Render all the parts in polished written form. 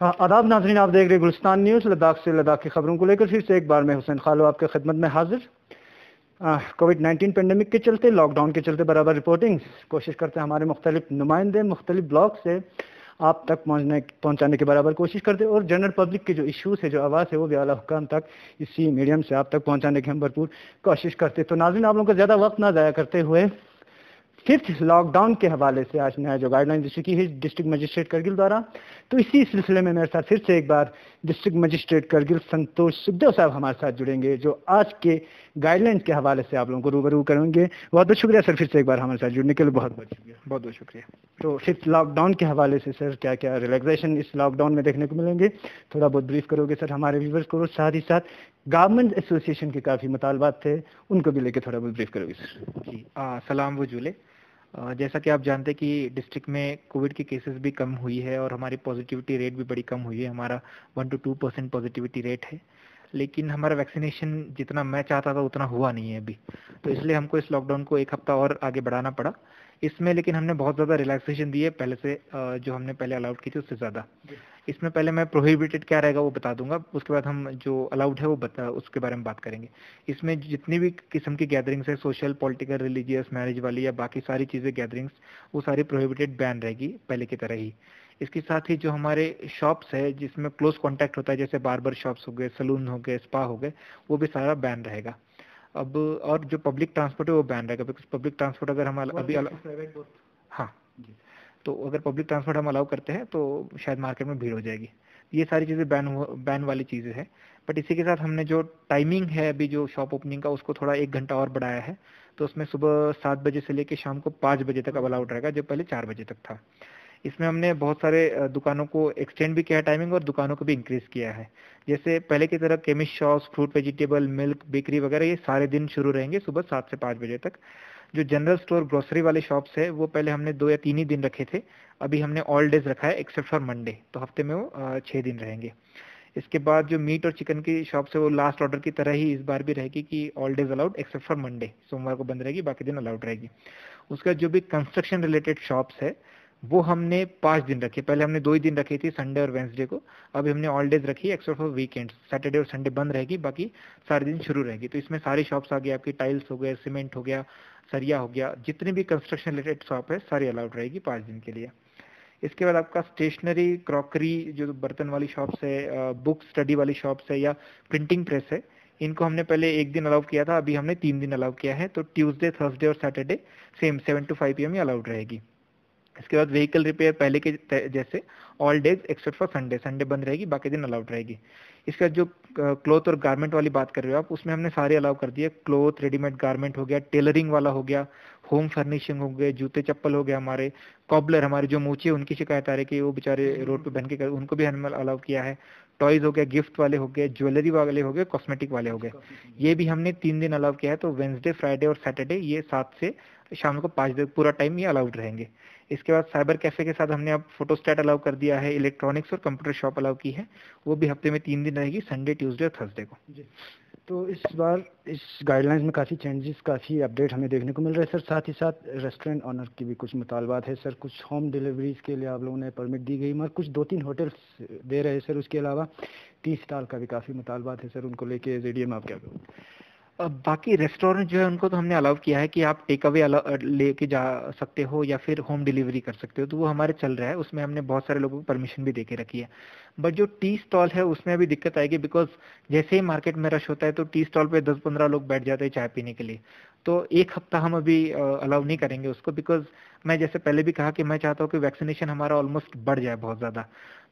हाँ, आदाब नाज़रीन, आप देख रहे हैं गुलिस्तान न्यूज़। लद्दाख से लद्दाख की खबरों को लेकर फिर से एक बार मैं हुसैन खालो आपके खिदमत में हाजिर। कोविड-19 पेंडेमिक के चलते, लॉकडाउन के चलते बराबर रिपोर्टिंग कोशिश करते हैं हमारे मुख्तलिफ नुमाइंदे मुख्तलिफ ब्लॉग से आप तक पहुँचाने की बराबर कोशिश करते हैं, और जनरल पब्लिक के जो इश्यूज़ है, जो आवाज़ है, वो भी आला हुकाम तक इसी मीडियम से आप तक पहुँचाने की हम भरपूर कोशिश करते हैं। तो नाज़रीन, आप लोगों का ज़्यादा वक्त ना ज़ाया करते हुए फिफ्थ लॉकडाउन के हवाले से आज नया जो गाइडलाइन इशू की है डिस्ट्रिक्ट मजिस्ट्रेट करगिल द्वारा, तो इसी सिलसिले में मेरे साथ फिर से एक बार डिस्ट्रिक्ट मजिस्ट्रेट करगिल संतोष सुखदेव साहब हमारे साथ जुड़ेंगे, जो आज के गाइडलाइंस के हवाले से आप लोगों को रूबरू करेंगे। बहुत बहुत शुक्रिया सर, फिर से एक बार हमारे साथ जुड़ने के लिए बहुत बहुत शुक्रिया। बहुत बहुत शुक्रिया। तो फिफ्थ लॉकडाउन के हवाले से सर क्या क्या रिलैक्सेशन इस लॉकडाउन में देखने को मिलेंगे, थोड़ा बहुत ब्रीफ करोगे सर हमारे व्यूवर्स को, साथ ही साथ गवर्नमेंट एसोसिएशन के काफ़ी मुतालबात थे, उनको भी लेकर थोड़ा बहुत ब्रीफ करोगे सर। जी, सलाम वजूले। जैसा कि आप जानते हैं कि डिस्ट्रिक्ट में कोविड की केसेस भी कम हुई है और हमारी पॉजिटिविटी रेट भी बड़ी कम हुई है। हमारा 1 to 2% पॉजिटिविटी रेट है, लेकिन हमारा वैक्सीनेशन जितना मैं चाहता था उतना हुआ नहीं है अभी। तो इसलिए हमको इस लॉकडाउन को एक हफ्ता और आगे बढ़ाना पड़ा इसमें। लेकिन हमने बहुत ज़्यादा रिलैक्सेशन दी है पहले से, जो हमने पहले अलाउड की थी उससे ज़्यादा। इसमें पहले मैं प्रोहिबिटेड क्या रहेगा वो बता दूंगा, उसके बाद हम जो अलाउड है वो उसके बारे में बात करेंगे। इसमें जितनी भी किस्म की गैदरिंग्स है, सोशल, पॉलिटिकल, रिलीजियस, मैरिज वाली या बाकी सारी चीज़ें गैदरिंग्स, वो सारी प्रोहिबिटेड बैन रहेगी पहले की तरह ही। इसके साथ ही जो हमारे शॉप्स है जिसमें क्लोज कॉन्टैक्ट होता है, जैसे बार्बर शॉप्स हो गए, सलून हो गए, स्पा हो गए, वो भी सारा बैन रहेगा अब। और जो पब्लिक ट्रांसपोर्ट है वो बैन रहेगा, बिकॉज पब्लिक ट्रांसपोर्ट अगर हम अभी हाँ, तो अगर पब्लिक ट्रांसपोर्ट हम अलाउ करते हैं तो शायद मार्केट में भीड़ हो जाएगी। ये सारी चीज़ें बैन वाली चीज़ें हैं। बट इसी के साथ हमने जो टाइमिंग है अभी जो शॉप ओपनिंग का, उसको थोड़ा 1 घंटा और बढ़ाया है। तो उसमें सुबह 7 बजे से लेकर शाम को 5 बजे तक अब अलाउड रहेगा, जो पहले 4 बजे तक था। इसमें हमने बहुत सारे दुकानों को एक्सटेंड भी किया है टाइमिंग, और दुकानों को भी इंक्रीज किया है। जैसे पहले की तरह chemist shops, fruit, vegetable, milk, bakery वगैरह ये सारे दिन शुरू रहेंगे सुबह 7 से 5 बजे तक। जो जनरल स्टोर, ग्रोसरी वाले शॉप्स है वो पहले हमने 2 या 3 ही दिन रखे थे, अभी हमने ऑल डेज रखा है एक्सेप्ट फॉर मंडे, तो हफ्ते में वो 6 दिन रहेंगे। इसके बाद जो मीट और चिकन की शॉप्स है वो लास्ट ऑर्डर की तरह ही इस बार भी रहेगी कि all days allowed except for Monday, सोमवार को बंद रहेगी, बाकी दिन अलाउड रहेगी। उसका जो भी कंस्ट्रक्शन रिलेटेड शॉप्स है वो हमने 5 दिन रखे, पहले हमने 2 ही दिन रखी थी, संडे और वेंसडे को। अभी हमने ऑल डेज रखी है एक्सेप्ट फॉर वीकेंड्स, सैटरडे और संडे बंद रहेगी, बाकी सारे दिन शुरू रहेगी। तो इसमें सारी शॉप्स आ गई, आपकी टाइल्स हो गए, सीमेंट हो गया, सरिया हो गया, जितनी भी कंस्ट्रक्शन रिलेटेड शॉप है सारी अलाउड रहेगी 5 दिन के लिए। इसके बाद आपका स्टेशनरी, क्रॉकरी, जो बर्तन वाली शॉप्स है, बुक स्टडी वाली शॉप्स है, या प्रिंटिंग प्रेस है, इनको हमने पहले 1 दिन अलाउ किया था, अभी हमने 3 दिन अलाउ किया है। तो ट्यूसडे, थर्सडे और Saturday same 7 to 5 PM he allowed रहेगी। इसके बाद व्हीकल रिपेयर पहले के जैसे all days except for Sunday, Sunday बंद रहेगी, बाकी दिन अलाउड रहेगी। इसका जो क्लॉथ और गारमेंट वाली बात कर रहे हो आप, उसमें हमने सारे अलाउ कर दिए। क्लॉथ, रेडीमेड गारमेंट हो गया, टेलरिंग वाला हो गया, होम फर्निशिंग हो गए, जूते चप्पल हो गया, हमारे कॉबलर, हमारे जो मोची उनकी शिकायत आ रही कि वो बेचारे रोड पे बहन के, उनको भी हमने अलाउ किया है। टॉयज हो गया, गिफ्ट वाले हो गए, ज्वेलरी वाले हो गए, कॉस्मेटिक वाले हो गए, ये भी हमने 3 दिन अलाउ किया है। तो वेंसडे, फ्राइडे और सैटरडे ये 7 से शाम को 5 तक पूरा टाइम ये अलाउड रहेंगे। इसके बाद साइबर कैफे के साथ हमने अब फोटोस्टैट अलाउ कर दिया है, इलेक्ट्रॉनिक्स और कंप्यूटर शॉप अलाउ की है, वो भी हफ्ते में 3 दिन रहेगी, संडे, ट्यूसडे और थर्सडे को। तो इस बार इस गाइडलाइंस में काफ़ी चेंजेस, काफ़ी अपडेट हमें देखने को मिल रहा है सर। साथ ही साथ रेस्टोरेंट ऑनर की भी कुछ मुतालबात है सर, कुछ होम डिलीवरीज के लिए आप लोगों ने परमिट दी गई, मगर कुछ 2-3 होटल्स दे रहे हैं सर। उसके अलावा टी स्टॉल का भी काफ़ी मुतालबात है सर, उनको लेके जेडीए में आप क्या करोगे? बाकी रेस्टोरेंट जो है उनको तो हमने अलाउ किया है कि आप टेक अवे लेके जा सकते हो या फिर होम डिलीवरी कर सकते हो, तो वो हमारे चल रहा है, उसमें हमने बहुत सारे लोगों को परमिशन भी देके रखी है। बट जो टी स्टॉल है उसमें अभी दिक्कत आएगी, बिकॉज जैसे ही मार्केट में रश होता है तो टी स्टॉल पे 10-15 लोग बैठ जाते हैं चाय पीने के लिए। तो 1 हफ्ता हम अभी अलाउ नहीं करेंगे उसको, बिकॉज मैं जैसे पहले भी कहा कि मैं चाहता हूँ कि वैक्सीनेशन हमारा ऑलमोस्ट बढ़ जाए बहुत ज़्यादा।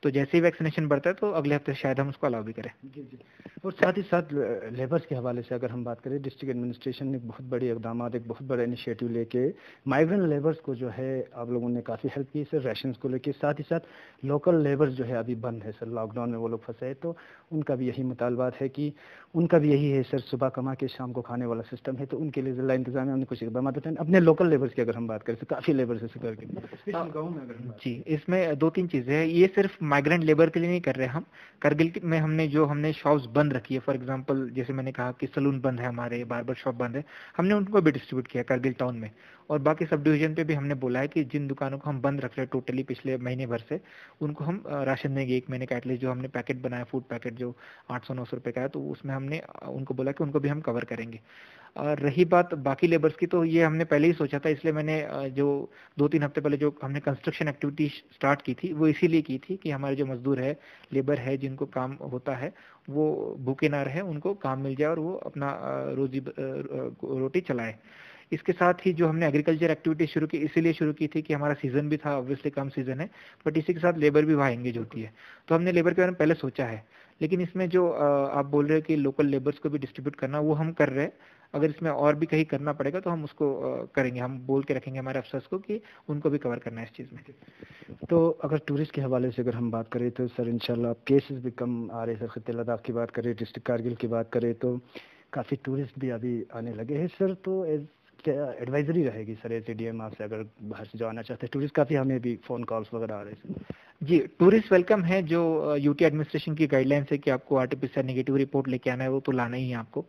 तो जैसे ही वैक्सीनेशन बढ़ता है तो अगले हफ्ते शायद हम उसको अलाउ भी करें। जी। और साथ ही साथ लेबर्स के हवाले से अगर हम बात करें, डिस्ट्रिक्ट एडमिनिस्ट्रेशन ने बहुत बड़े इकदाम, एक बहुत बड़ा इनिशिएटिव लेके माइग्रेंट लेबर्स को जो है आप लोगों ने काफ़ी हेल्प की सर, राशंस को लेके। साथ ही साथ लोकल लेबर्स जो है अभी बंद है सर, लॉकडाउन में वो लोग फंसे हैं, तो उनका भी यही मुतालबात है कि उनका भी यही है सर, सुबह कमा के शाम को खाने वाला सिस्टम है, तो उनके लिए जिला इंतजामिया ने कुछ इकदाम बताए। अपने लोकल लेबर्स की अगर हम बात करें तो काफ़ी लेबर्स ऐसे करके गाँव में अगर जी, इसमें 2-3 चीज़ें हैं। ये सिर्फ माइग्रेंट लेबर के लिए नहीं कर रहे हम। करगिल में हमने शॉप्स बंद रखी है। फॉर एग्जांपल जैसे मैंने कहा कि सलून बंद है हमारे, बार्बर शॉप बंद है, हमने उनको भी डिस्ट्रीब्यूट किया करगिल टाउन में। और बाकी सब डिवीजन पे भी हमने बोला है कि जिन दुकानों को हम बंद रख रहे हैं टोटली पिछले महीने भर से, उनको हम राशन देंगे 1 महीने का एटलीस्ट। जो हमने पैकेट बनाया फूड पैकेट जो 800-900 रुपए का है, तो उसमें हमने उनको बोला कि उनको भी हम कवर करेंगे। और रही बात बाकी लेबर्स की, तो ये हमने पहले ही सोचा था, इसलिए मैंने जो 2-3 हफ्ते पहले जो हमने कंस्ट्रक्शन एक्टिविटी स्टार्ट की थी वो इसीलिए की थी कि हमारे जो मजदूर है, लेबर है, जिनको काम होता है, वो भूखे ना रहे, उनको काम मिल जाए और वो अपना रोटी चलाए। इसके साथ ही जो हमने एग्रीकल्चर एक्टिविटी शुरू की, इसीलिए शुरू की थी कि हमारा सीजन भी था, ऑब्वियसली कम सीजन है, बट इसी के साथ लेबर भी वहाँ एंगेज होती है, तो हमने लेबर के बारे में पहले सोचा है। लेकिन इसमें जो आप बोल रहे हैं कि लोकल लेबर्स को भी डिस्ट्रीब्यूट करना, वो हम कर रहे हैं। अगर इसमें और भी कहीं करना पड़ेगा तो हम उसको करेंगे, हम बोल के रखेंगे हमारे अफसर्स को कि उनको भी कवर करना है इस चीज़ में। तो अगर टूरिस्ट के हवाले से अगर हम बात करें तो सर इंशाल्लाह केसेस भी कम आ रहे हैं। सर खित्ते लद्दाख की बात करें, डिस्ट्रिक्ट कारगिल की बात करें तो काफ़ी टूरिस्ट भी अभी आने लगे हैं सर। तो क्या एडवाइजरी रहेगी सर एसडीएम आपसे, अगर बाहर से जो आना चाहते हैं टूरिस्ट? काफ़ी हमें भी फ़ोन कॉल्स वगैरह आ रहे हैं। जी, टूरिस्ट वेलकम है। जो यूटी एडमिनिस्ट्रेशन की गाइडलाइंस है कि आपको आरटीपीसीआर नेगेटिव रिपोर्ट लेके आना है, वो तो लाना ही है आपको।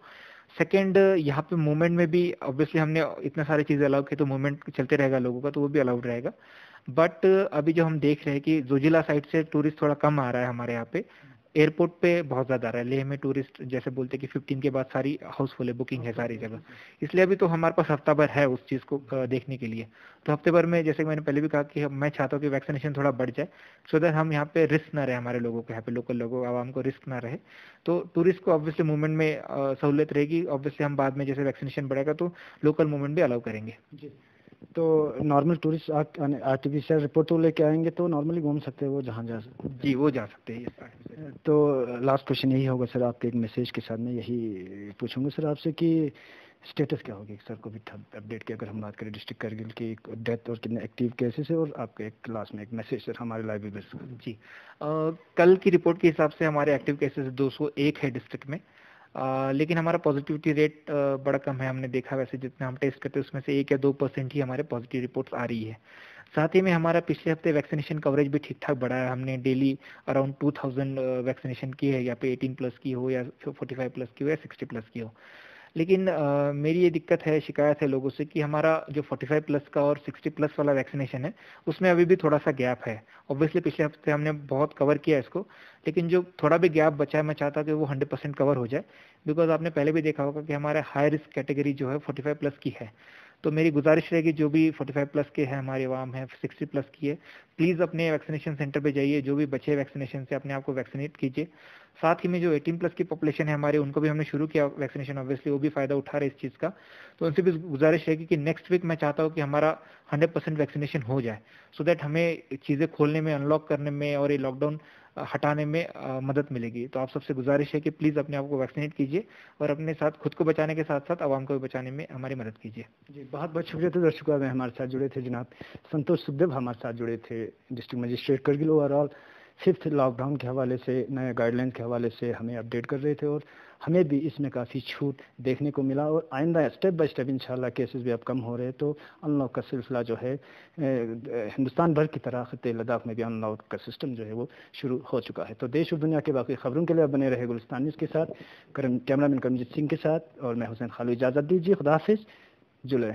सेकंड, यहाँ पे मूवमेंट में भी ऑब्वियसली हमने इतने सारी चीज़ें अलाउ की, तो मूवमेंट चलते रहेगा लोगों का, तो वो भी अलाउड रहेगा। बट अभी जो हम देख रहे हैं कि जोजिला साइड से टूरिस्ट थोड़ा कम आ रहा है हमारे यहाँ पे, एयरपोर्ट पे बहुत ज़्यादा आ रहा है। लेह में टूरिस्ट जैसे बोलते हैं कि 15 के बाद सारी हाउसफुल है, बुकिंग है सारी जगह, इसलिए अभी तो हमारे पास हफ्ता भर है उस चीज़ को देखने के लिए। तो हफ्ते भर में, जैसे मैंने पहले भी कहा कि मैं चाहता हूँ कि वैक्सीनेशन थोड़ा बढ़ जाए, सो दैट हम यहाँ पे रिस्क ना रहे, हमारे लोगों को, यहाँ पे लोकल लोगों, आवाम को रिस्क ना रहे। तो टूरिस्ट को ऑब्वियसली मूवमेंट में सहूलियत रहेगी। ऑब्वियसली हम बाद में जैसे वैक्सीनेशन बढ़ेगा तो लोकल मूवमेंट भी अलाउ करेंगे। तो नॉर्मल टूरिस्ट आर्टिफिशियल रिपोर्ट तो लेके आएंगे तो नॉर्मली घूम सकते हैं वो जहाँ जा सकते हैं? जी, वो जा सकते हैं। तो लास्ट क्वेश्चन यही होगा सर, आपके एक मैसेज के साथ मैं यही पूछूंगा सर आपसे कि स्टेटस क्या होगी सर कोविड अपडेट की, अगर हम बात करें डिस्ट्रिक्ट करगिल की डेथ और कितने एक्टिव केसेस है, और आपके एक लास्ट में एक मैसेज सर हमारे लाइव व्यूअर्स को। जी, कल की रिपोर्ट के हिसाब से हमारे एक्टिव केसेस 201 है डिस्ट्रिक्ट में। लेकिन हमारा पॉजिटिविटी रेट बड़ा कम है। हमने देखा वैसे जितना हम टेस्ट करते हैं उसमें से 1 या 2% ही हमारे पॉजिटिव रिपोर्ट्स आ रही है। साथ ही में हमारा पिछले हफ्ते वैक्सीनेशन कवरेज भी ठीक ठाक बढ़ा है। हमने डेली अराउंड 2000 वैक्सीनेशन की है, या पे 18 प्लस की हो, या 45 प्लस की हो, या 60 प्लस की हो। लेकिन मेरी ये दिक्कत है, शिकायत है लोगों से कि हमारा जो 45 प्लस का और 60 प्लस वाला वैक्सीनेशन है, उसमें अभी भी थोड़ा सा गैप है। ऑब्वियसली पिछले हफ्ते हमने बहुत कवर किया इसको, लेकिन जो थोड़ा भी गैप बचा है, मैं चाहता हूँ कि वो 100% कवर हो जाए। बिकॉज आपने पहले भी देखा होगा कि हमारे हाई रिस्क कैटेगरी जो है 45 प्लस की है। तो मेरी गुजारिश रहेगी, जो भी 45 प्लस के हैं, हमारे आवाम है 60 प्लस की है, प्लीज़ अपने वैक्सीनेशन सेंटर पे जाइए, जो भी बचे वैक्सीनेशन से अपने आप को वैक्सीनेट कीजिए। साथ ही में जो 18 प्लस की पॉपुलेशन है हमारे, उनको भी हमने शुरू किया वैक्सीनेशन, ऑब्वियसली वो भी फायदा उठा रहे इस चीज़ का। तो उनसे भी गुजारिश रहेगी कि नेक्स्ट वीक मैं चाहता हूँ कि हमारा 100% वैक्सीनेशन हो जाए, सो दैट हमें चीज़ें खोलने में, अनलॉक करने में और ये लॉकडाउन हटाने में मदद मिलेगी। तो आप सबसे गुजारिश है कि प्लीज़ अपने आप को वैक्सीनेट कीजिए और अपने साथ खुद को बचाने के साथ साथ आवाम को भी बचाने में हमारी मदद कीजिए। जी, बहुत बहुत शुक्रिया। तो दर्शकों में हमारे साथ जुड़े थे जनाब संतोष सुखदेव, हमारे साथ जुड़े थे district magistrate Kargil. Overall 5th lockdown के हवाले से, नए गाइडलाइन के हवाले से हमें अपडेट कर रहे थे, और हमें भी इसमें काफ़ी छूट देखने को मिला। और आइंदा स्टेप बाय स्टेप इंशाल्लाह केसेस भी अब कम हो रहे हैं, तो अनलॉक का सिलसिला जो है हिंदुस्तान भर की तरह खित्ते लद्दाख में भी अनलॉक का सिस्टम जो है वो शुरू हो चुका है। तो देश और दुनिया के बाकी खबरों के लिए बने रहे गुलिस्तान न्यूज़ के साथ, कैमरामैन करमजीत सिंह के साथ, और मैं हुसैन खालू। इजाज़त दीजिए, खुदा हाफिज़, जुले।